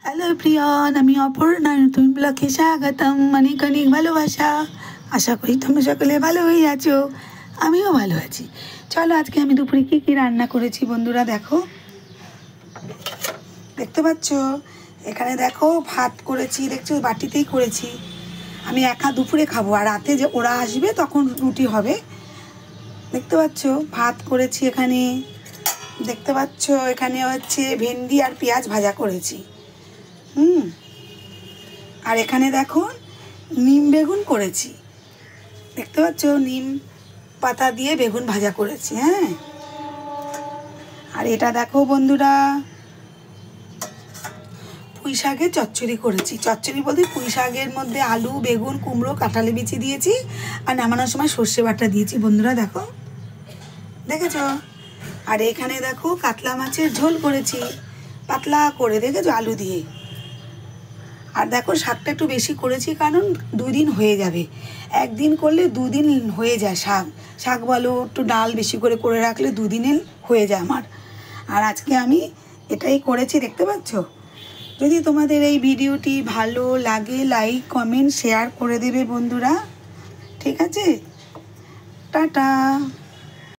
Hello প্রিয়ন, আমি অপর্ণা, নতুন ব্লগে স্বাগতম। অনেক অনেক ভালোবাসা। আশা করি তোমরা সকলে ভালোই আছো, আমিও ভালো আছি। চলো আজকে আমি দুপুরে কী কী রান্না করেছি বন্ধুরা দেখো। দেখতে পাচ্ছ এখানে দেখো ভাত করেছি, দেখছো বাটিতেই করেছি। আমি একা দুপুরে খাবো, আর রাতে যে ওরা আসবে তখন রুটি হবে। দেখতে পাচ্ছ ভাত করেছি এখানে। দেখতে পাচ্ছ এখানে হচ্ছে ভেন্ডি আর পেঁয়াজ ভাজা করেছি। আর এখানে দেখো নিম বেগুন করেছি। দেখতে পাচ্ছ নিম পাতা দিয়ে বেগুন ভাজা করেছি। হ্যাঁ, আর এটা দেখো বন্ধুরা পুঁই শাকের চচ্চড়ি করেছি। চচ্চড়ি বলতে পুঁই শাকের মধ্যে আলু, বেগুন, কুমড়ো, কাঁঠালি বিচি দিয়েছি, আর নামানোর সময় সর্ষে বাটা দিয়েছি বন্ধুরা দেখো, দেখেছ। আর এখানে দেখো কাতলা মাছের ঝোল করেছি পাতলা করে, দেখেছো আলু দিয়ে। আর দেখো শাকটা একটু বেশি করেছি কারণ 2 দিন হয়ে যাবে। একদিন করলে 2 দিন হয়ে যায়। শাক বলো একটু ডাল বেশি করে রাখলে 2 দিনে হয়ে যায় আমার। আর আজকে আমি এটাই করেছি, দেখতে পাচ্ছ। যদি তোমাদের এই ভিডিওটি ভালো লাগে লাইক কমেন্ট শেয়ার করে দেবে বন্ধুরা, ঠিক আছে। টাটা।